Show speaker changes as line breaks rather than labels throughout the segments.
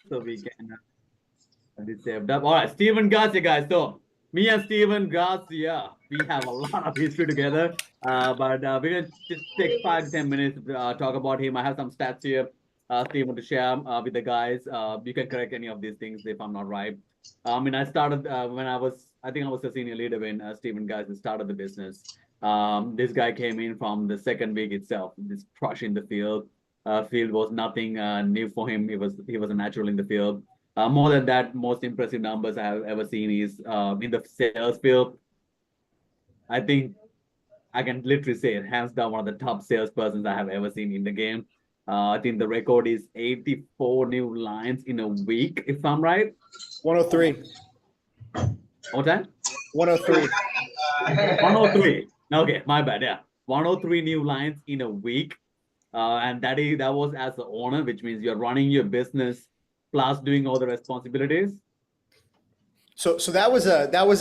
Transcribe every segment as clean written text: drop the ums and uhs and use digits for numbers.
so we can be saved up. All right, Steven Garcia, guys. So me and Steven Garcia, we have a lot of history together. But we're gonna just take 5 to 10 minutes to talk about him. I have some stats here, Steven, to share with the guys. You can correct any of these things if I'm not right. I mean, I started when I think I was a senior leader when Steven Guys started the business. This guy came in from the second week itself, just crushing the field. Field was nothing new for him. He was a natural in the field. More than that, most impressive numbers I have ever seen is in the sales field. I think I can literally say it, hands down, one of the top salespersons I have ever seen in the game. I think the record is 84 new lines in a week, if I'm right.
103.
What time?
103.
103. Okay, my bad. Yeah, 103 new lines in a week, and that was as the owner, which means you're running your business plus doing all the responsibilities.
So that was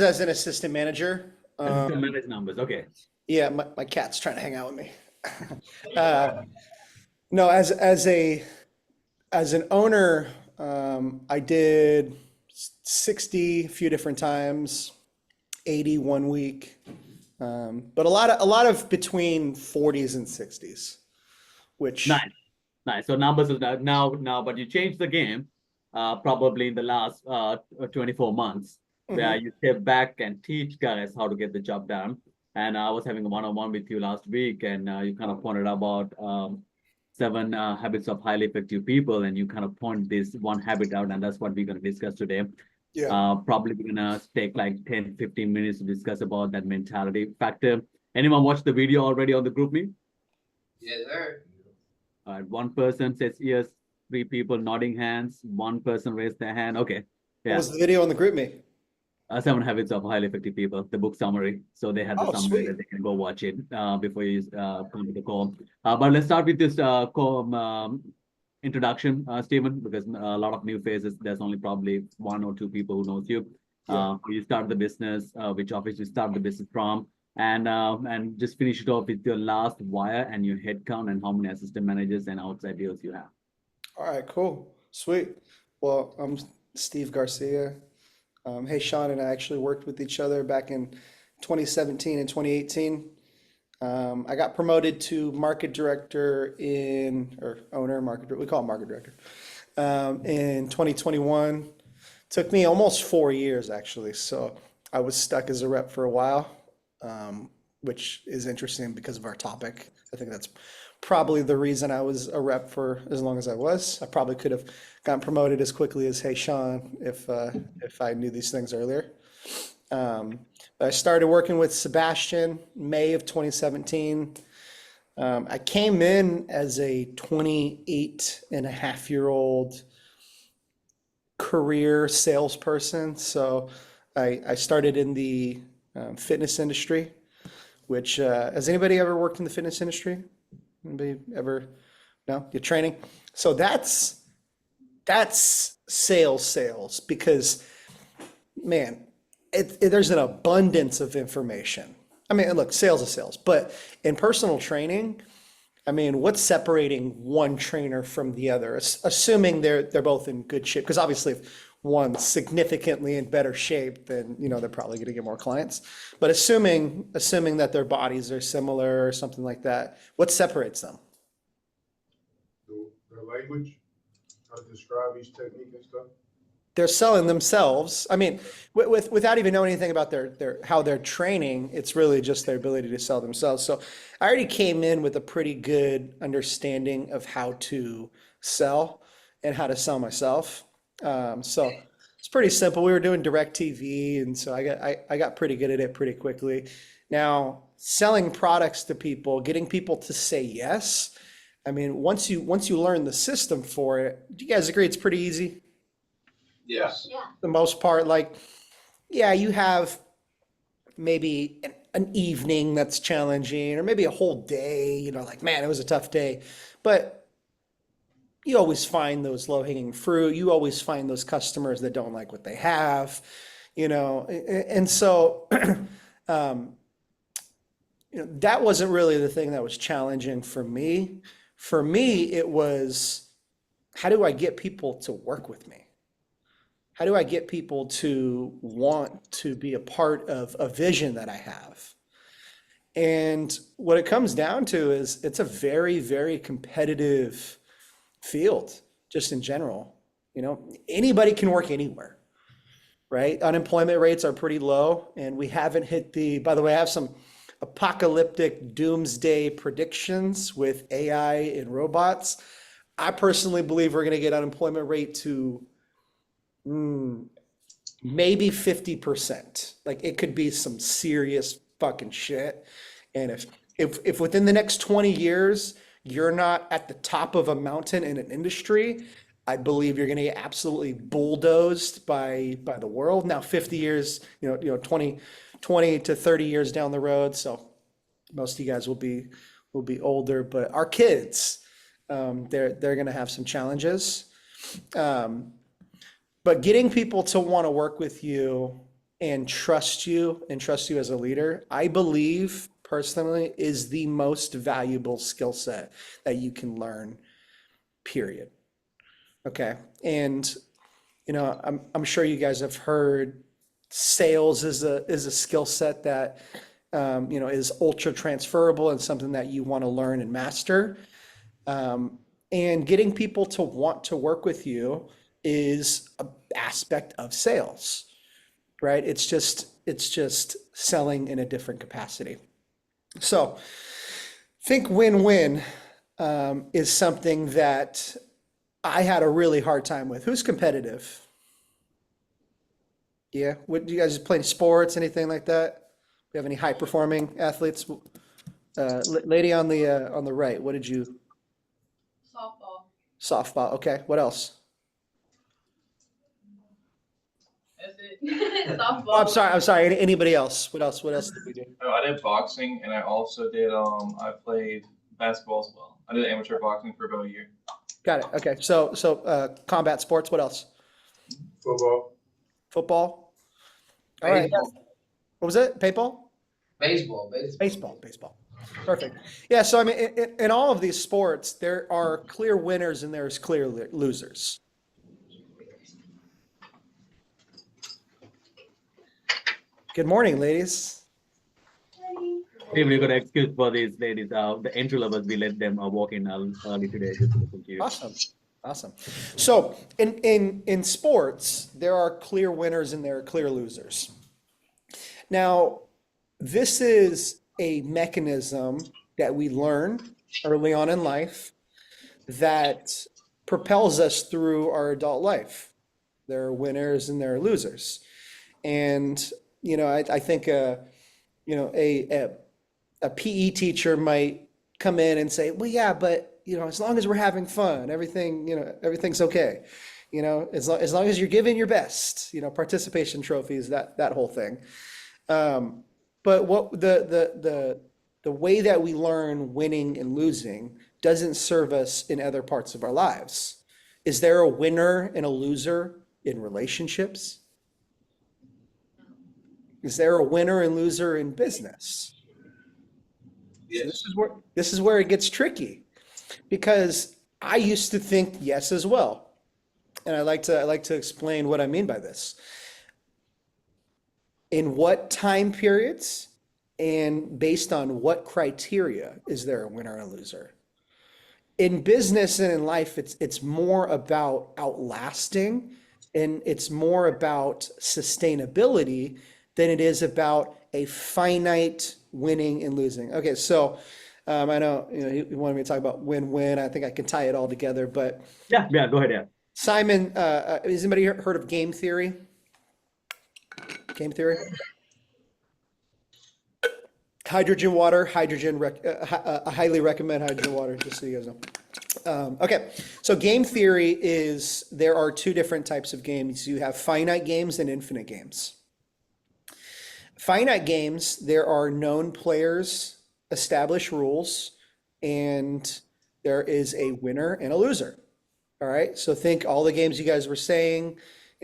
as an assistant manager.
Assistant manage numbers. Okay.
Yeah, my cat's trying to hang out with me. No, as an owner, I did 60 a few different times, 80 one week, but a lot of between 40s and 60s, which
Nice, nice. So numbers is now, but you changed the game, probably in the last 24 months, where you step back and teach guys how to get the job done. And I was having a one-on-one with you last week, and you kind of pointed about 7 habits of highly effective people, and you kind of point this one habit out, and that's what we're going to discuss today.
yeah.
Probably we're gonna take like 10, 15 minutes to discuss about that mentality factor. Anyone watch the video already on the group me?
Yes, sir.
All right, one person says yes, 3 people nodding hands, one person raised their hand. Okay,
What
yeah.
was the video on the group me?
7 habits of highly effective people, the book summary. So they have the
Oh,
summary
sweet.
that they can go watch it before you come to the call. But let's start with this call, introduction, Stephen, because a lot of new faces. There's only probably 1 or 2 people who knows you.
Yeah.
You start the business, which office you start the business from, and just finish it off with your last wire and your head count and how many assistant managers and outside deals you have.
All right, cool. Sweet. Well, I'm Steve Garcia. Hey, Sean and I actually worked with each other back in 2017 and 2018. I got promoted to market director or owner, we call it market director, in 2021. Took me almost 4 years actually. So I was stuck as a rep for a while, which is interesting because of our topic. I think that's probably the reason I was a rep for as long as I was. I probably could have gotten promoted as quickly as Hey Sean if I knew these things earlier. But I started working with Sebastian May of 2017. I came in as a 28-and-a-half-year-old career salesperson. So I started in the fitness industry, which has anybody ever worked in the fitness industry? Anybody ever? No? You're training? So that's sales because, man, there's an abundance of information. I mean, look, sales is sales, but in personal training, I mean, what's separating one trainer from the other? Assuming they're both in good shape, because obviously if one's significantly in better shape, then they're probably going to get more clients. But assuming that their bodies are similar or something like that, what separates them?
Their language, how to describe each technique and stuff.
They're selling themselves. I mean, without even knowing anything about their how they're training, it's really just their ability to sell themselves. So I already came in with a pretty good understanding of how to sell and how to sell myself. So it's pretty simple. We were doing direct TV, and so I got pretty good at it pretty quickly. Now, selling products to people, getting people to say yes. I mean, once you learn the system for it, do you guys agree it's pretty easy?
Yes.
Yeah.
The most part, like, yeah, you have maybe an evening that's challenging, or maybe a whole day, like, man, it was a tough day. But you always find those low-hanging fruit. You always find those customers that don't like what they have, and so that wasn't really the thing that was challenging for me. For me, it was how do I get people to work with me? How do I get people to want to be a part of a vision that I have? And what it comes down to is it's a very, very competitive field, just in general. Anybody can work anywhere, right? Unemployment rates are pretty low, and we haven't hit by the way, I have some apocalyptic doomsday predictions with AI and robots. I personally believe we're going to get unemployment rate to maybe 50%. Like it could be some serious fucking shit. And if within the next 20 years you're not at the top of a mountain in an industry, I believe you're going to get absolutely bulldozed by the world. Now 50 years, 20 to 30 years down the road, so most of you guys will be older, but our kids, they're going to have some challenges. But getting people to want to work with you and trust you as a leader, I believe personally is the most valuable skill set that you can learn, period. Okay. And, I'm sure you guys have heard sales is a skill set that, is ultra transferable and something that you want to learn and master. And getting people to want to work with you is an aspect of sales, right? It's just selling in a different capacity. So think win-win is something that I had a really hard time with. Who's competitive? Yeah. What do you guys play sports, anything like that? Do you have any high performing athletes? Lady on the right, what did you?
Softball.
Softball. Okay. What else?
That's it. Softball.
Oh, I'm sorry. Anybody else? What else did we do?
No, I did boxing, and I also did I played basketball as well. I did amateur boxing for about a year.
Got it. Okay. So combat sports. What else?
Football.
Football. All right.
Baseball.
What was it? Paintball?
Baseball.
Baseball. Perfect. Yeah. So I mean, in all of these sports, there are clear winners and there's clear losers. Good morning, ladies.
Steve, you got an excuse for these ladies. The entry levels, we let them walk in early today just to listen to you.
Awesome. So in sports, there are clear winners and there are clear losers. Now, this is a mechanism that we learn early on in life that propels us through our adult life. There are winners and there are losers. And, I think, a PE teacher might come in and say, well, yeah, but, as long as we're having fun, everything's okay. As long as you're giving your best, participation trophies, that whole thing. But what the way that we learn winning and losing doesn't serve us in other parts of our lives. Is there a winner and a loser in relationships? Is there a winner and loser in business?
Yes.
So this is where it gets tricky, because I used to think yes as well. And I like to explain what I mean by this. In what time periods and based on what criteria is there a winner and a loser? In business and in life, it's more about outlasting and it's more about sustainability than it is about a finite winning and losing. Okay, so I know you wanted me to talk about win-win. I think I can tie it all together, but
Yeah, go ahead. Yeah.
Simon, has anybody heard of game theory? Game theory? Hydrogen water, I highly recommend hydrogen water, just so you guys know. Okay, so game theory is there are two different types of games. You have finite games and infinite games. Finite games, there are known players, established rules, and there is a winner and a loser. All right, so think all the games you guys were saying,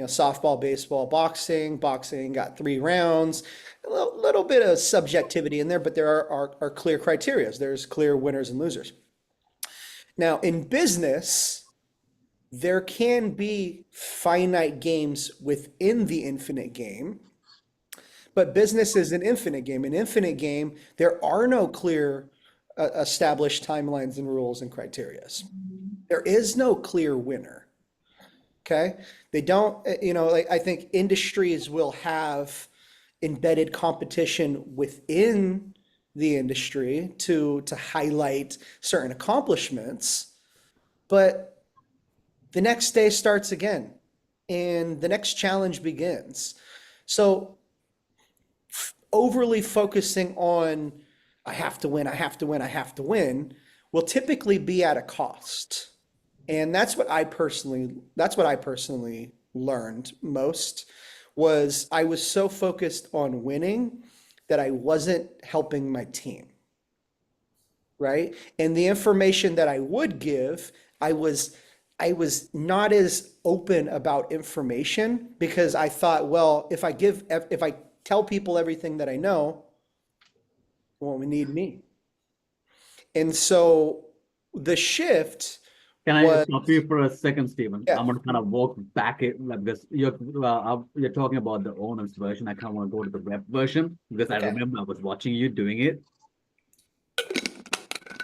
softball, baseball, boxing. Boxing got 3 rounds, a little bit of subjectivity in there, but there are clear criteria. There's clear winners and losers. Now, in business, there can be finite games within the infinite game, but business is an infinite game. An infinite game, there are no clear established timelines and rules and criterias. There is no clear winner. Okay. They don't, like I think industries will have embedded competition within the industry to highlight certain accomplishments, but the next day starts again and the next challenge begins. So overly focusing on I have to win, I have to win, I have to win will typically be at a cost. And that's what I personally learned most was I was so focused on winning that I wasn't helping my team. Right? And the information that I would give, I was not as open about information because I thought, well, if I tell people everything that I know, well, we need me. And so the shift
Can I
was,
stop you for a second, Stephen?
Yeah.
I'm gonna kind of walk back it like this. You're talking about the owner's version. I kind of want to go to the web version because I
Okay.
remember I was watching you doing it.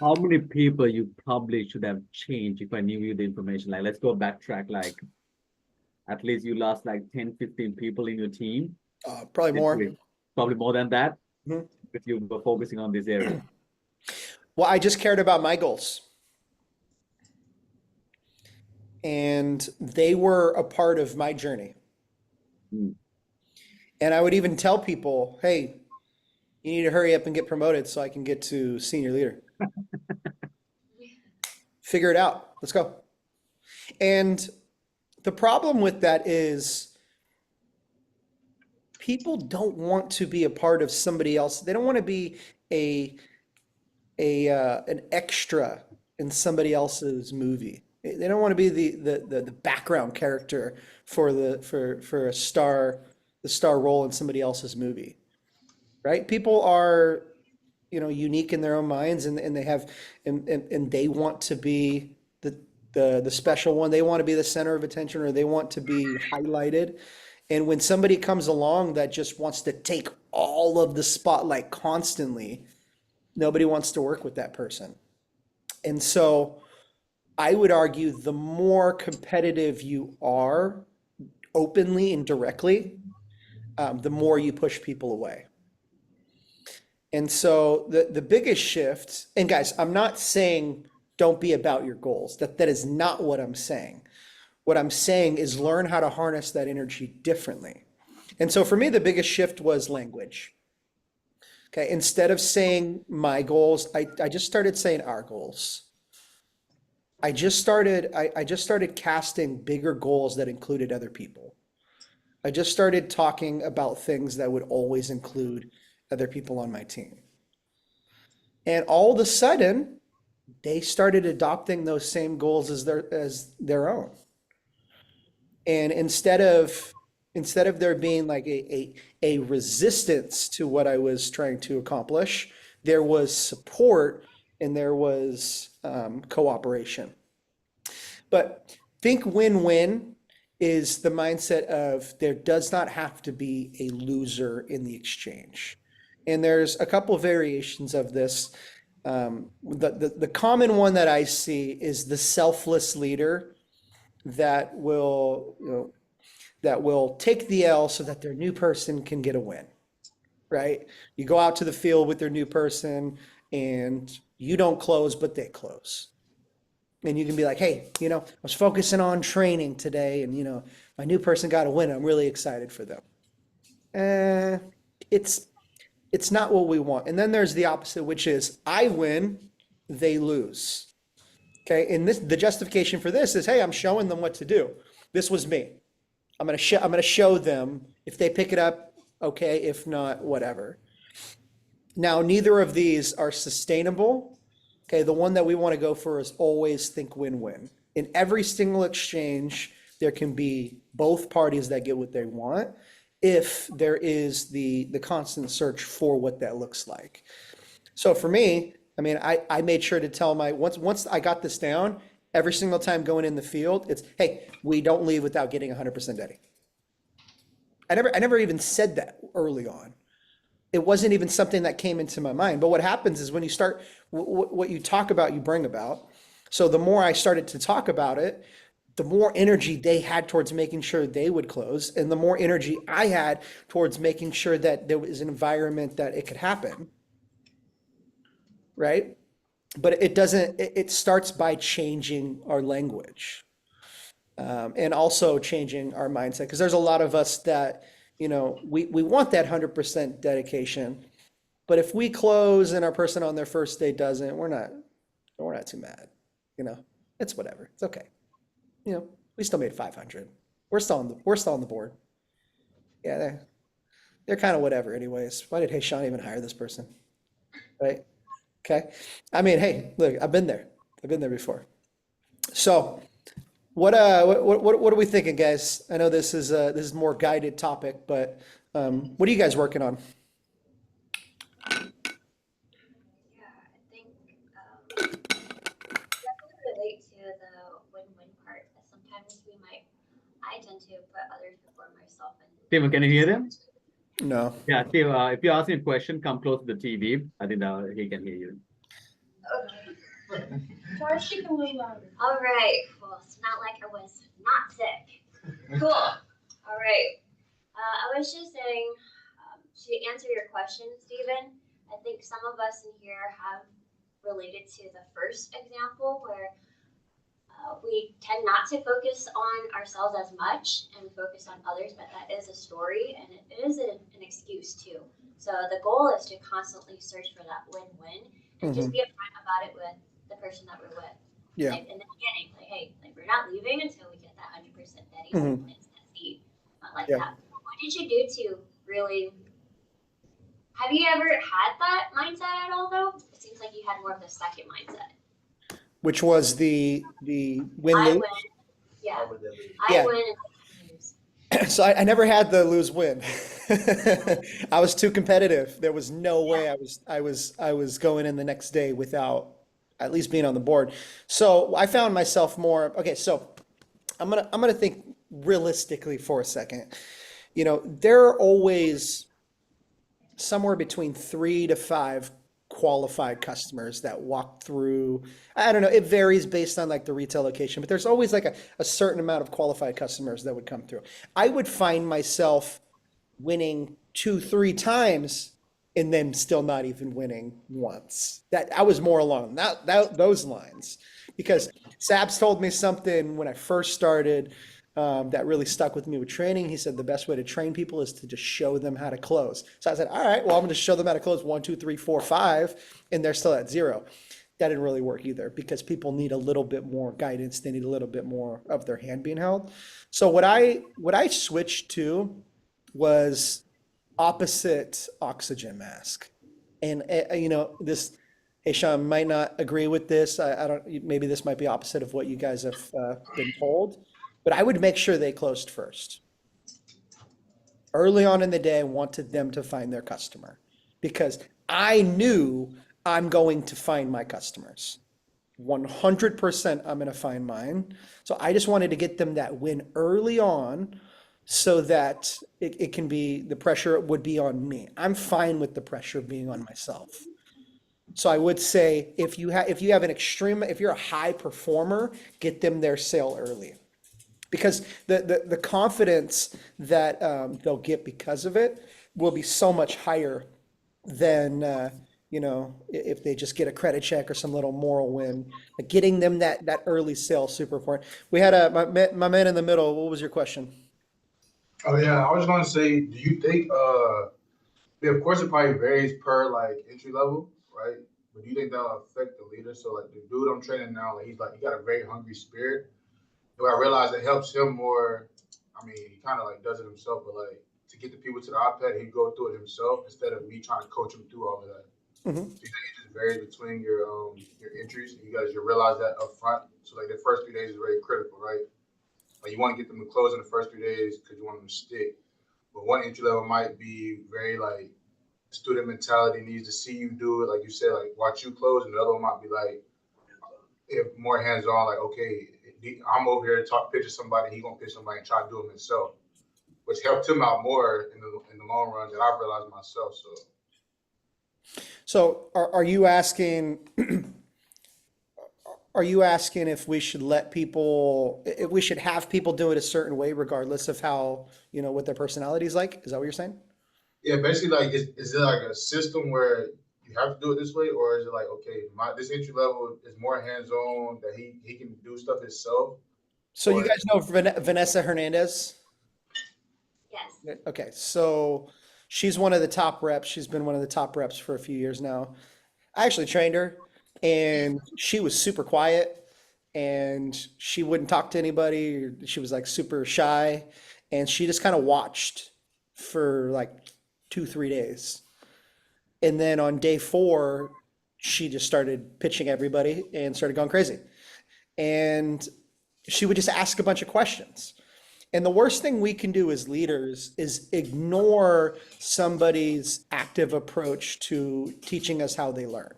How many people you probably should have changed if I knew you the information? Like, let's go backtrack. Like, at least you lost like 10, 15 people in your team.
probably more.
Probably more than that.
Mhm.
If you were focusing on this area.
Well, I just cared about my goals. And they were a part of my journey.
Mm.
And I would even tell people, hey, you need to hurry up and get promoted so I can get to senior leader. Figure it out. Let's go. And the problem with that is people don't want to be a part of somebody else. They don't want to be an extra in somebody else's movie. They don't want to be the background character for a star, the star role in somebody else's movie, right? People are, unique in their own minds, and they have, and they want to be the special one. They want to be the center of attention, or they want to be highlighted. And when somebody comes along that just wants to take all of the spotlight constantly, nobody wants to work with that person. And so I would argue the more competitive you are openly and directly, the more you push people away. And so the biggest shift, and guys, I'm not saying don't be about your goals. That is not what I'm saying. What I'm saying is learn how to harness that energy differently. And so for me, the biggest shift was language. Okay, instead of saying my goals, I just started saying our goals. I just started casting bigger goals that included other people. I just started talking about things that would always include other people on my team. And all of a sudden, they started adopting those same goals as their own. And instead of there being like a resistance to what I was trying to accomplish, there was support and there was cooperation. But think win-win is the mindset of there does not have to be a loser in the exchange. And there's a couple of variations of this. The common one that I see is the selfless leader that will take the L so that their new person can get a win, right? You go out to the field with their new person and you don't close, but they close. And you can be like, hey, I was focusing on training today and, my new person got a win. I'm really excited for them. It's not what we want. And then there's the opposite, which is I win, they lose. Okay. And the justification for this is, hey, I'm showing them what to do. This was me. I'm going to show them. If they pick it up, okay. If not, whatever. Now, neither of these are sustainable. Okay, the one that we want to go for is always think win-win. In every single exchange, there can be both parties that get what they want if there is the constant search for what that looks like. So for me, I mean, I made sure to tell once I got this down, every single time going in the field, it's, hey, we don't leave without getting 100% Eddie. I never even said that early on. It wasn't even something that came into my mind. But what happens is when you start, what you talk about, you bring about. So the more I started to talk about it, the more energy they had towards making sure they would close, and the more energy I had towards making sure that there was an environment that it could happen. Right? But it doesn't, it starts by changing our language. And also changing our mindset, because there's a lot of us that, we want that 100% dedication, but if we close and our person on their first day doesn't, we're not too mad. It's whatever. It's okay. We still made 500. We're still on the board. Yeah, they're kind of whatever anyways. Why did Sean even hire this person? Right? Okay. I mean, hey, look, I've been there before. So what are we thinking, guys? I know this is more guided topic, but what are you guys working on?
Yeah, I think definitely relate to the win-win part. That sometimes I tend to put others before myself.
Steven, can you hear them?
No.
Yeah, Steve, if you ask him a question, come close to the TV. I think he can hear you.
Okay.
Try speaking a little louder.
All right. Well, it's not like I was not sick. Cool. All right. I was just saying, to answer your question, Stephen, I think some of us in here have related to the first example where we tend not to focus on ourselves as much and focus on others, but that is a story and it is an excuse too. So the goal is to constantly search for that win-win and just be upfront about it with the person that we're with.
Yeah.
Like in the beginning, like, hey, like we're not leaving until we get that 100% Eddie. It's easy, not like that. What did you do to really? Have you ever had that mindset at all? Though it seems like you had more of the second mindset.
Which was the win
I
lose.
win. Yeah.
Yeah.
I win and lose.
So I never had the lose win. I was too competitive. There was no way I was going in the next day without at least being on the board. So I found myself more, okay, so I'm gonna think realistically for a second. There are always somewhere between 3 to 5 qualified customers that walk through. I don't know, it varies based on like the retail location, but there's always like a certain amount of qualified customers that would come through. I would find myself winning 2-3 times and then still not even winning once. That I was more along those lines, because Sabs told me something when I first started that really stuck with me with training. He said the best way to train people is to just show them how to close. So I said, all right, well, I'm going to show them how to close 1, 2, 3, 4, 5, and they're still at 0. That didn't really work either, because people need a little bit more guidance. They need a little bit more of their hand being held. So what I switched to was opposite oxygen mask. And this, hey, Sean might not agree with this. I don't, maybe this might be opposite of what you guys have been told, but I would make sure they closed first. Early on in the day, I wanted them to find their customer, because I knew I'm going to find my customers. 100% I'm going to find mine. So I just wanted to get them that win early on, so that it can be, the pressure would be on me. I'm fine with the pressure being on myself. So I would say if you have if you're a high performer, get them their sale early, because the confidence that they'll get because of it will be so much higher than if they just get a credit check or some little moral win. Like getting them that early sale, super important. We had my man in the middle. What was your question?
Oh yeah, I was going to say, do you think of course it probably varies per like entry level, right? But do you think that'll affect the leader? So like the dude I'm training now, like he got a very hungry spirit. Do I realize it helps him more? I mean, he kind of like does it himself, but like to get the people to the iPad, he'd go through it himself instead of me trying to coach him through all of that. Do you think it just varies between your entries? You realize that up front. So like the first 3 days is very critical, right? Like you want to get them to close in the first 3 days because you want them to stick. But one entry level might be very like student mentality, needs to see you do it, like you said, like watch you close, and the other one might be like if more hands on, like, okay, I'm over here pitching somebody, he gonna pitch somebody and try to do it himself, which helped him out more in the long run than I realized myself.
So are you asking, are you asking if we should let people, if we should have people do it a certain way regardless of how, what their personality is like? Is that what you're saying?
Yeah, basically, like, is it like a system where you have to do it this way, or is it like, okay, this entry level is more hands on that he can do stuff himself,
So you
or
guys know Vanessa Hernandez?
Yes.
Okay, so she's one of the top reps. She's been one of the top reps for a few years now. I actually trained her, and she was super quiet, and she wouldn't talk to anybody. She was like super shy, and she just kind of watched for like 2, 3 days. And then on day 4, she just started pitching everybody and started going crazy. And she would just ask a bunch of questions. And the worst thing we can do as leaders is ignore somebody's active approach to teaching us how they learn.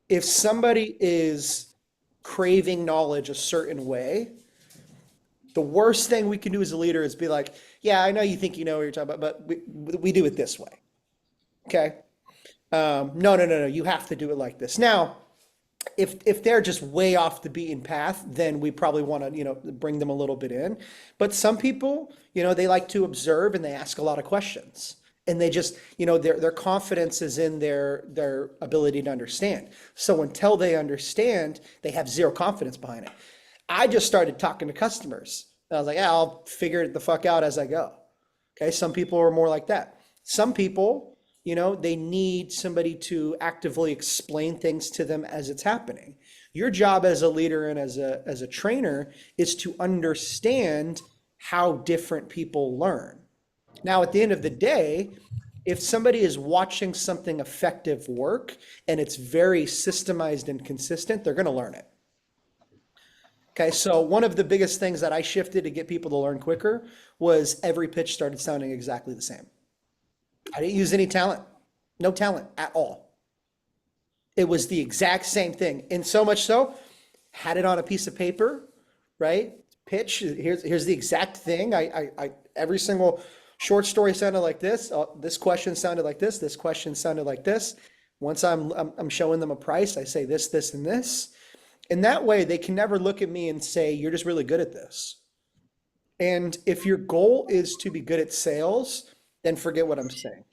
If somebody is craving knowledge a certain way, the worst thing we can do as a leader is be like, yeah, I know you think you know what you're talking about, but we do it this way. Okay? No, you have to do it like this. Now, if they're just way off the beaten path, then we probably want to, bring them a little bit in. But some people, they like to observe and they ask a lot of questions. And they just, their confidence is in their ability to understand. So until they understand, they have zero confidence behind it. I just started talking to customers. I was like, yeah, I'll figure it the fuck out as I go. Okay, some people are more like that. Some people, they need somebody to actively explain things to them as it's happening. Your job as a leader and as a trainer is to understand how different people learn. Now, at the end of the day, if somebody is watching something effective work and it's very systemized and consistent, they're going to learn it. Okay, so one of the biggest things that I shifted to get people to learn quicker was every pitch started sounding exactly the same. I didn't use any talent, no talent at all. It was the exact same thing. And so much so, had it on a piece of paper, right? Pitch, here's the exact thing. Every single short story sounded like this. This question sounded like this. This question sounded like this. Once I'm showing them a price, I say this, this, and this. And that way they can never look at me and say, you're just really good at this. And if your goal is to be good at sales, then forget what I'm saying.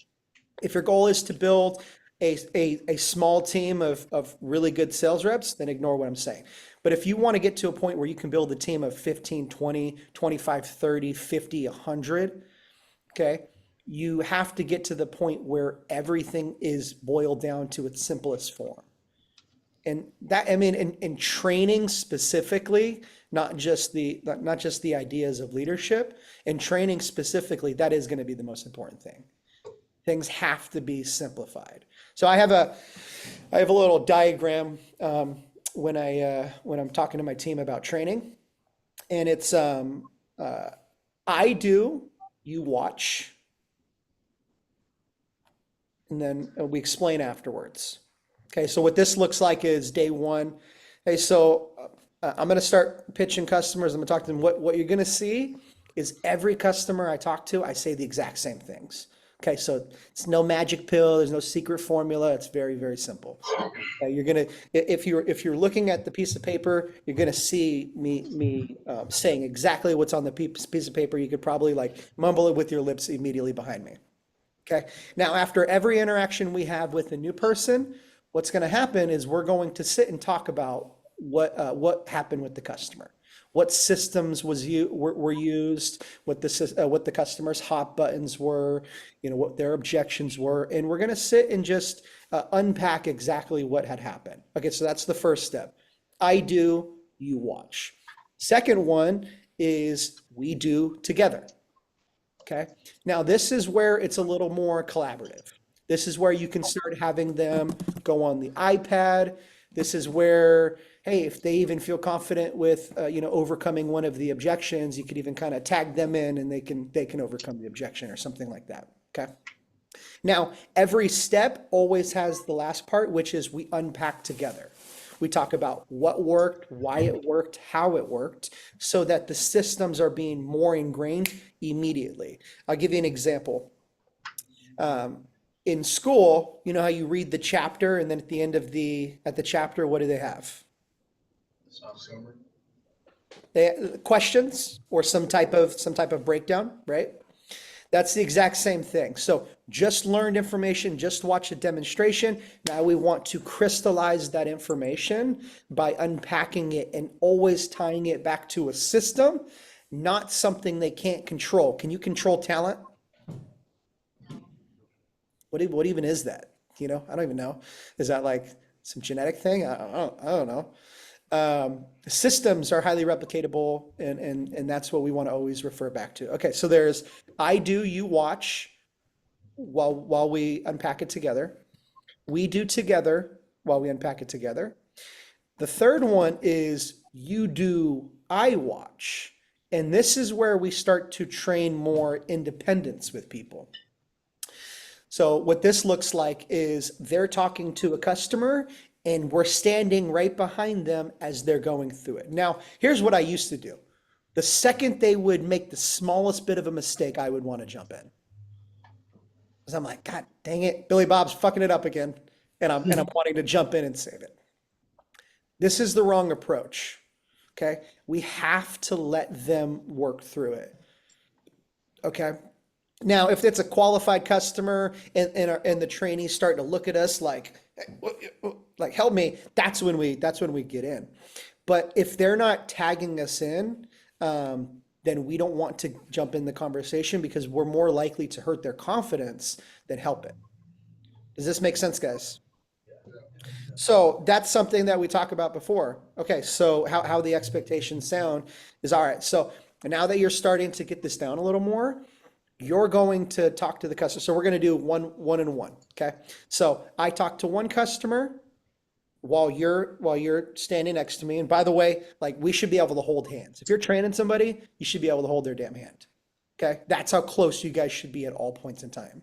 If your goal is to build a small team of really good sales reps, then ignore what I'm saying. But if you want to get to a point where you can build a team of 15, 20, 25, 30, 50, 100, okay, you have to get to the point where everything is boiled down to its simplest form. And that, I mean, in training specifically, not just the ideas of leadership, in training specifically, that is going to be the most important thing. Things have to be simplified. So I have a little diagram when I'm talking to my team about training, and it's I do, you watch, and then we explain afterwards. Okay, so what this looks like is day 1. Okay, so I'm going to start pitching customers. I'm going to talk to them. What you're going to see is every customer I talk to, I say the exact same things. Okay, so it's no magic pill. There's no secret formula. It's very, very simple. Okay, you're gonna, if you're looking at the piece of paper, you're gonna see me saying exactly what's on the piece of paper. You could probably like mumble it with your lips immediately behind me. Okay, now after every interaction we have with a new person, what's going to happen is we're going to sit and talk about what happened with the customer, what systems were used, what the customer's hot buttons were, what their objections were, and we're going to sit and just unpack exactly what had happened. Okay, so that's the first step. I do, you watch. Second one is we do together. Okay, now this is where it's a little more collaborative. This is where you can start having them go on the iPad. This is where, hey, if they even feel confident with, overcoming one of the objections, you could even kind of tag them in and they can overcome the objection or something like that. Okay. Now, every step always has the last part, which is we unpack together. We talk about what worked, why it worked, how it worked, so that the systems are being more ingrained immediately. I'll give you an example. In school, you know how you read the chapter, and then at the end of the chapter, what do they have?
Summary.
They questions or some type of breakdown, right? That's the exact same thing. So just learned information, just watch a demonstration. Now we want to crystallize that information by unpacking it and always tying it back to a system, not something they can't control. Can you control talent? What even is that? You know, I don't even know. Is that like some genetic thing? I don't know. Systems are highly replicatable, and that's what we want to always refer back to. Okay, so there's I do, you watch while we unpack it together. We do together while we unpack it together. The third one is you do, I watch. And this is where we start to train more independence with people. So what this looks like is they're talking to a customer and we're standing right behind them as they're going through it. Now, here's what I used to do. The second they would make the smallest bit of a mistake, I would want to jump in. Because I'm like, God dang it, Billy Bob's fucking it up again. And I'm wanting to jump in and save it. This is the wrong approach. Okay. We have to let them work through it. Okay. Now, if it's a qualified customer and the trainees start to look at us like help me, that's when we get in. But if they're not tagging us in, then we don't want to jump in the conversation because we're more likely to hurt their confidence than help it. Does this make sense, guys? So that's something that we talked about before. Okay, so how the expectations sound is all right. So now that you're starting to get this down a little more, you're going to talk to the customer. So we're going to do one and one. Okay. So I talk to one customer while you're standing next to me. And by the way, like we should be able to hold hands. If you're training somebody, you should be able to hold their damn hand. Okay. That's how close you guys should be at all points in time.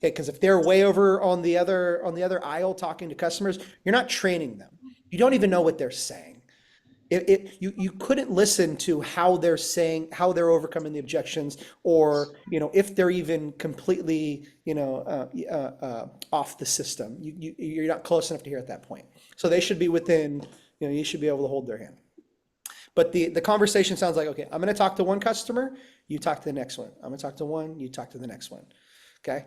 Okay. Because if they're way over on the other aisle talking to customers, you're not training them. You don't even know what they're saying. You couldn't listen to how they're saying, how they're overcoming the objections, or if they're even completely off the system. You're not close enough to hear at that point. So they should be within. You should be able to hold their hand. But the conversation sounds like, okay, I'm going to talk to one customer, you talk to the next one. I'm going to talk to one, you talk to the next one. Okay.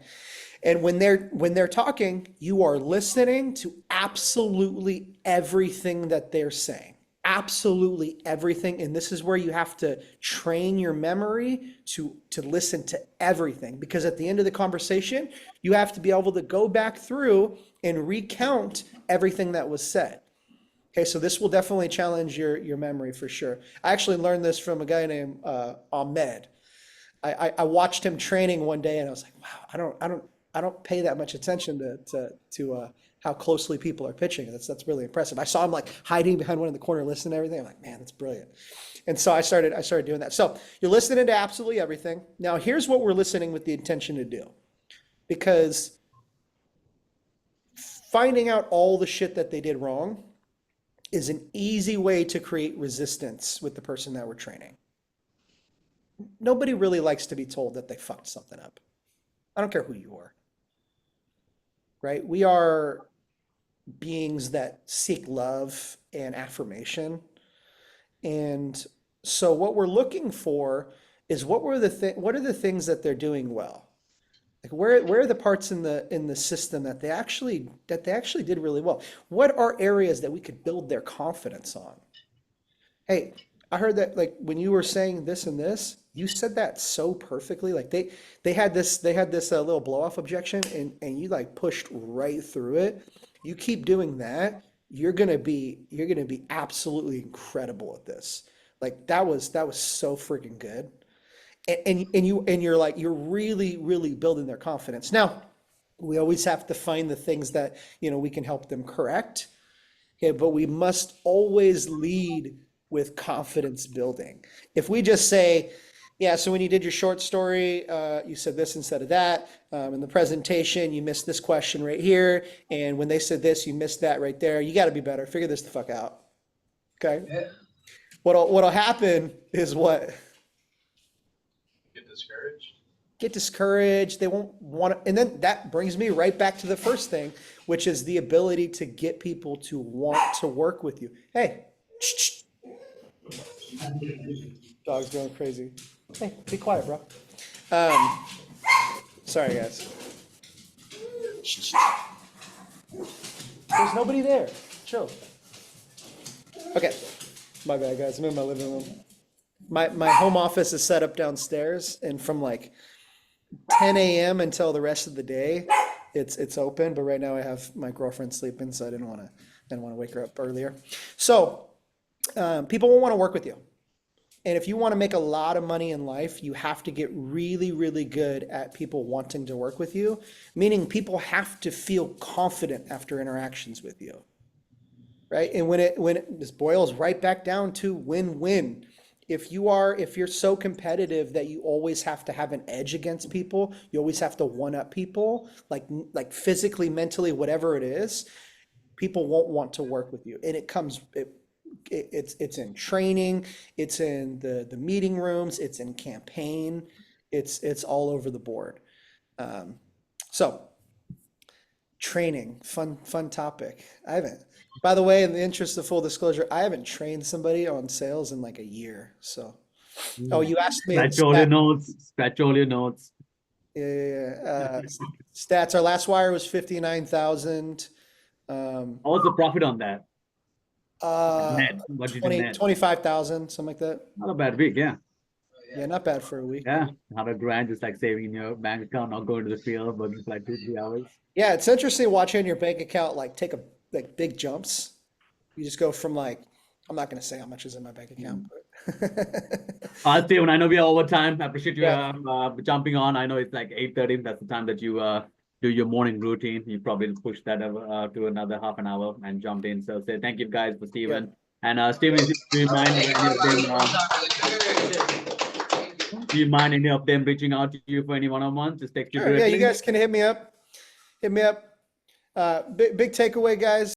And when they're talking, you are listening to absolutely everything that they're saying. Absolutely everything. And this is where you have to train your memory to listen to everything, because at the end of the conversation, you have to be able to go back through and recount everything that was said. Okay, so this will definitely challenge your memory for sure. I actually learned this from a guy named Ahmed. I watched him training one day and I was like, wow, I don't pay that much attention to how closely people are pitching. That's really impressive. I saw him like hiding behind one in the corner, listening to everything. I'm like, man, that's brilliant. And so I started doing that. So you're listening to absolutely everything. Now here's what we're listening with the intention to do, because finding out all the shit that they did wrong is an easy way to create resistance with the person that we're training. Nobody really likes to be told that they fucked something up. I don't care who you are. Right? We are beings that seek love and affirmation. And so what we're looking for is what are the things that they're doing well? Like where are the parts in the system that they actually did really well? What are areas that we could build their confidence on? Hey, I heard that like when you were saying this and this, you said that so perfectly. Like they had this little blow off objection and you like pushed right through it. You keep doing that, you're gonna be absolutely incredible at this. Like that was so freaking good. And you're really building their confidence. Now, we always have to find the things that we can help them correct. Okay, but we must always lead with confidence building. If we just say, Yeah, so when you did your short story, you said this instead of that. In the presentation, you missed this question right here. And when they said this, you missed that right there. You got to be better. Figure this the fuck out. Okay.
Yeah.
What'll happen is what?
Get discouraged.
Get discouraged. They won't want to. And then that brings me right back to the first thing, which is the ability to get people to want to work with you. Hey, dog's going crazy. Hey, be quiet, bro. Sorry, guys. There's nobody there. Chill. Okay. My bad, guys. I'm in my living room. My home office is set up downstairs, and from like 10 a.m. until the rest of the day, it's open. But right now, I have my girlfriend sleeping, so I didn't want to wake her up earlier. So people will want to work with you. And if you want to make a lot of money in life, you have to get really, really good at people wanting to work with you, meaning people have to feel confident after interactions with you, right? And this boils right back down to win-win. If you're so competitive that you always have to have an edge against people, you always have to one-up people, like physically, mentally, whatever it is, people won't want to work with you. And it's in training, it's in the meeting rooms, it's in campaign, it's all over the board. So training, fun topic. By the way, in the interest of full disclosure, I haven't trained somebody on sales in like a year. So, oh, you asked me.
Scratch all your notes. Scratch all your notes.
Yeah. Stats. Our last wire was 59,000.
What was the profit on that? Net. What did you net?
25,000, something like that.
Not a bad week, yeah.
Yeah, not bad for a week.
Yeah, 100 grand just like saving in your bank account, not going to the field, but just like 2-3 hours.
Yeah, it's interesting watching your bank account like take big jumps. You just go from like, I'm not going to say how much is in my bank account, but
Steven, I know we are over time. I appreciate you
Yeah.
jumping on. I know it's like 8:30. That's the time that you do your morning routine. You probably push that to another half an hour and jumped in. So say thank you guys for Steven. And Steven, do you mind any of them reaching out to you for any one-on-ones? Just text you
Sure, yeah,
directly.
you guys can hit me up. Big takeaway, guys.